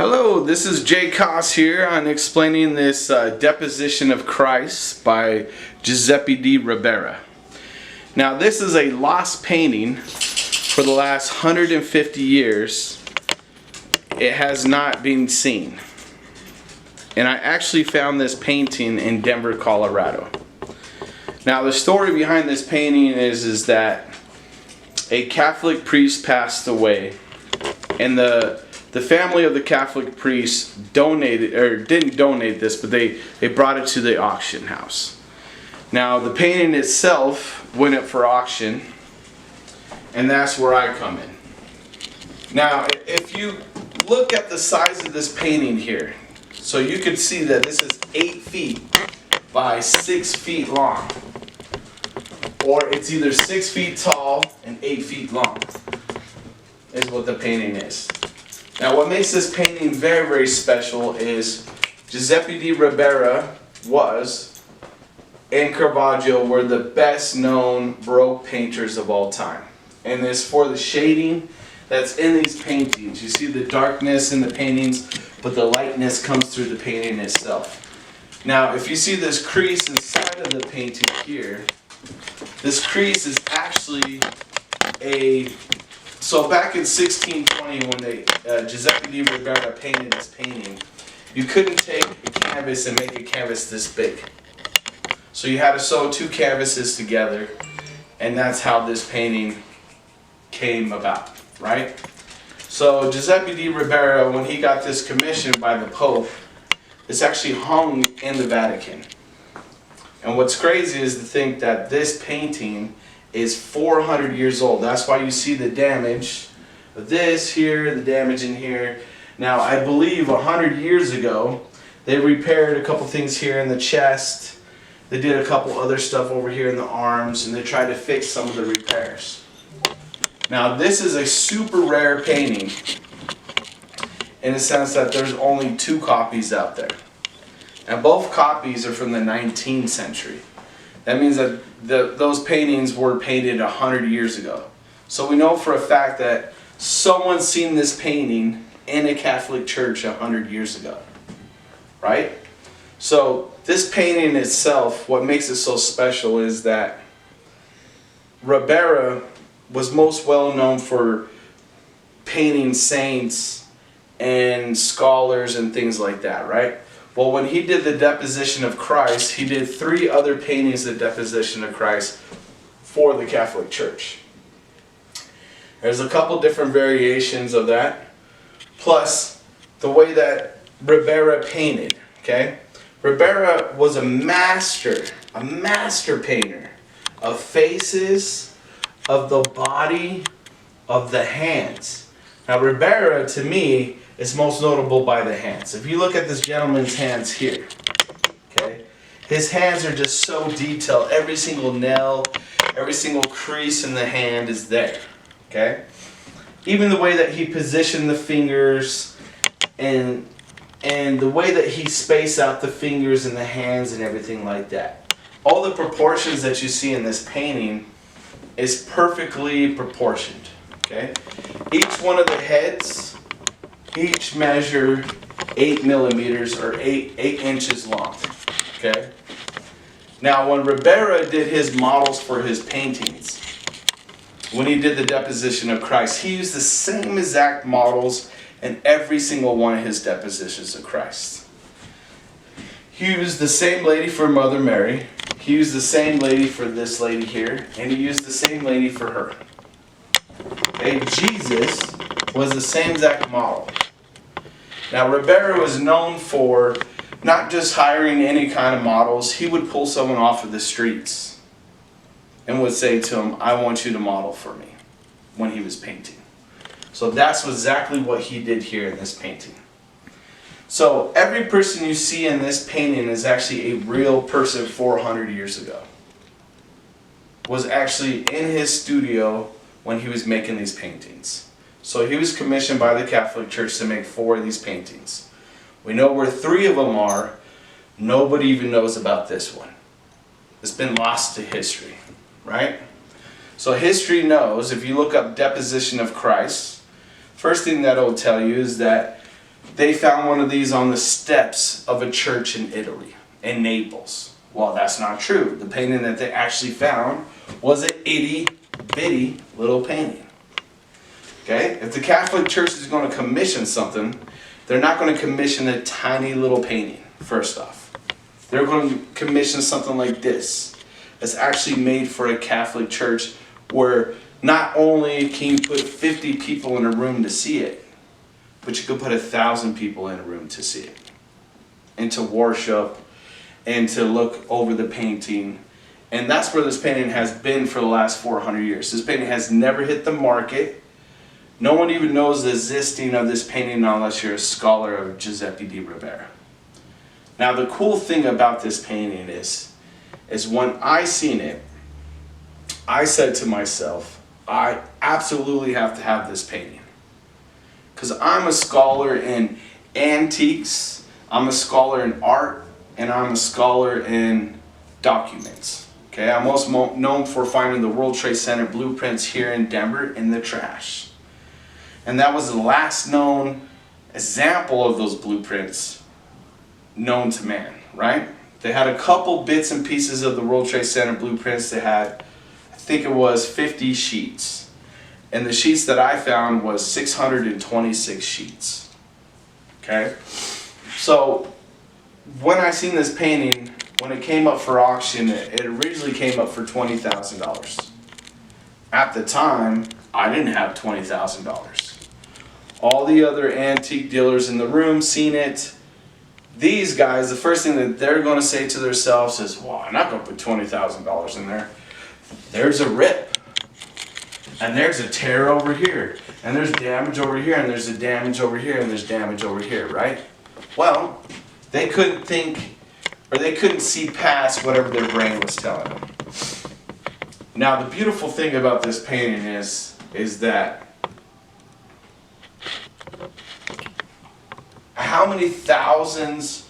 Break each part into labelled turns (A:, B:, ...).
A: Hello, this is Jay Koss here on explaining this Deposition of Christ by Jusepe De Ribera. Now this is a lost painting for the last 150 years. It has not been seen. And I actually found this painting in Denver, Colorado. Now the story behind this painting is that a Catholic priest passed away, and the family of the Catholic priest donated, or didn't donate this, but they brought it to the auction house. Now the painting itself went up for auction, and that's where I come in. Now if you look at the size of this painting here, so you can see that this is 8 feet by 6 feet long. Or it's either 6 feet tall and 8 feet long, is what the painting is. Now what makes this painting very, very special is Jusepe De Ribera and Caravaggio were the best known Baroque painters of all time. And it's for the shading that's in these paintings. You see the darkness in the paintings, but the lightness comes through the painting itself. Now if you see this crease inside of the painting here, this crease is actually so back in 1620 when Jusepe De Ribera painted this painting, you couldn't take a canvas and make a canvas this big. So you had to sew 2 canvases together, and that's how this painting came about, right? So Jusepe De Ribera, when he got this commission by the Pope, it's actually hung in the Vatican. And what's crazy is to think that this painting is 400 years old. That's why you see the damage of this here, the damage in here. Now I believe 100 years ago they repaired a couple things here in the chest. They did a couple other stuff over here in the arms, and they tried to fix some of the repairs. Now this is a super rare painting in the sense that there's only 2 copies out there. And both copies are from the 19th century. That means that those paintings were painted 100 years ago. So we know for a fact that someone's seen this painting in a Catholic church 100 years ago. Right? So this painting itself, what makes it so special is that Ribera was most well known for painting saints and scholars and things like that, right? Well, when he did the Deposition of Christ, he did 3 other paintings of the Deposition of Christ for the Catholic Church. There's a couple different variations of that, plus the way that Ribera painted, okay? Ribera was a master painter of faces, of the body, of the hands. Now Ribera, to me, is most notable by the hands. If you look at this gentleman's hands here, okay, his hands are just so detailed. Every single nail, every single crease in the hand is there, okay? Even the way that he positioned the fingers and the way that he spaced out the fingers and the hands and everything like that. All the proportions that you see in this painting is perfectly proportioned, okay? Each one of the heads each measure 8 millimeters or 8 inches long, okay? Now when Ribera did his models for his paintings, when he did the Deposition of Christ, he used the same exact models in every single one of his Depositions of Christ. He used the same lady for Mother Mary, he used the same lady for this lady here, and he used the same lady for her. Okay, Jesus was the same exact model. Now Ribera was known for not just hiring any kind of models. He would pull someone off of the streets and would say to him, I want you to model for me, when he was painting. So that's exactly what he did here in this painting. So every person you see in this painting is actually a real person 400 years ago. Was actually in his studio when he was making these paintings. So he was commissioned by the Catholic Church to make 4 of these paintings. We know where 3 of them are. Nobody even knows about this one. It's been lost to history, right? So history knows, if you look up Deposition of Christ, first thing that will tell you is that they found one of these on the steps of a church in Italy, in Naples. Well, that's not true. The painting that they actually found was an itty bitty little painting. Okay? If the Catholic Church is going to commission something, they're not going to commission a tiny little painting, first off. They're going to commission something like this. It's actually made for a Catholic church where not only can you put 50 people in a room to see it, but you could put 1,000 people in a room to see it. And to worship and to look over the painting. And that's where this painting has been for the last 400 years. This painting has never hit the market. No one even knows the existing of this painting unless you're a scholar of Jusepe De Ribera. Now the cool thing about this painting is when I seen it, I said to myself, I absolutely have to have this painting. Because I'm a scholar in antiques, I'm a scholar in art, and I'm a scholar in documents. Okay, I'm most known for finding the World Trade Center blueprints here in Denver in the trash. And that was the last known example of those blueprints known to man, right? They had a couple bits and pieces of the World Trade Center blueprints. They had, I think it was 50 sheets. And the sheets that I found was 626 sheets. Okay? So, when I seen this painting, when it came up for auction, it originally came up for $20,000. At the time, I didn't have $20,000. All the other antique dealers in the room seen it. These guys, the first thing that they're going to say to themselves is, well, I'm not going to put $20,000 in there. There's a rip. And there's a tear over here. And there's damage over here. And there's a damage over here. And there's damage over here, right? Well, they couldn't think, or they couldn't see past whatever their brain was telling them. Now, the beautiful thing about this painting is that how many thousands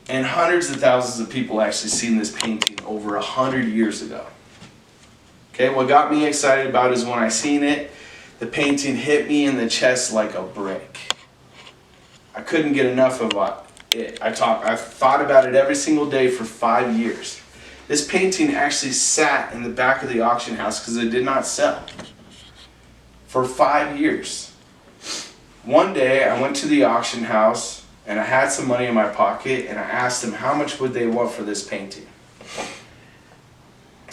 A: and hundreds of thousands of people actually seen this painting over 100 years ago? Okay, what got me excited about it is when I seen it, the painting hit me in the chest like a brick. I couldn't get enough of it. I thought about it every single day for 5 years. This painting actually sat in the back of the auction house because it did not sell for 5 years. One day I went to the auction house and I had some money in my pocket and I asked them how much would they want for this painting.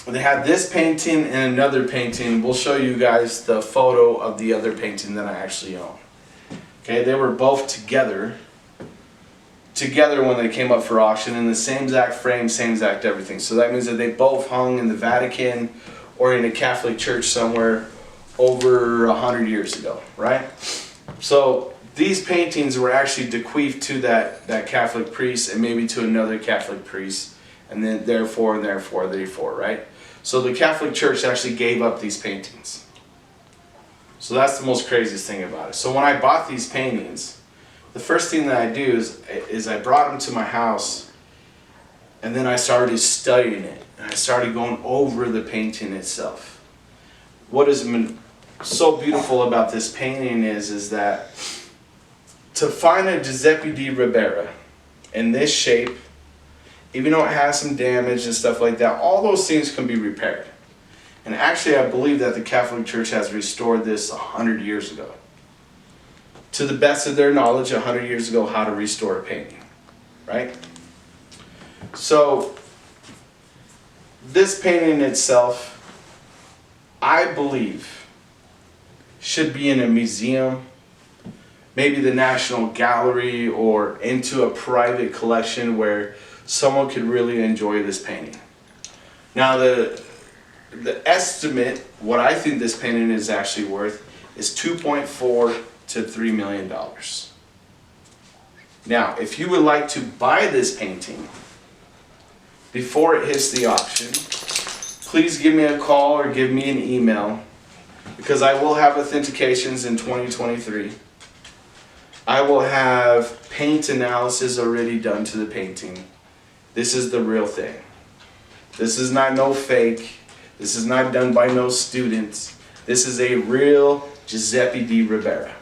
A: They had this painting and another painting. We'll show you guys the photo of the other painting that I actually own. Okay, they were both together when they came up for auction in the same exact frame, same exact everything. So that means that they both hung in the Vatican or in a Catholic church somewhere over 100 years ago, right? So these paintings were actually bequeathed to that Catholic priest and maybe to another Catholic priest, and then therefore, right? So the Catholic Church actually gave up these paintings. So that's the most craziest thing about it. So when I bought these paintings, the first thing that I do is I brought them to my house, and then I started studying it, and I started going over the painting itself. What is so beautiful about this painting is that to find a Jusepe De Ribera in this shape, even though it has some damage and stuff like that, all those things can be repaired. And actually I believe that the Catholic Church has restored this 100 years ago. To the best of their knowledge, 100 years ago, how to restore a painting, right? So this painting itself, I believe, should be in a museum, maybe the National Gallery, or into a private collection where someone could really enjoy this painting. Now the estimate, what I think this painting is actually worth, is $2.4 to $3 million. Now, if you would like to buy this painting before it hits the auction, please give me a call or give me an email, because I will have authentications in 2023. I will have paint analysis already done to the painting. This is the real thing. This is not no fake. This is not done by no students. This is a real Jusepe De Ribera.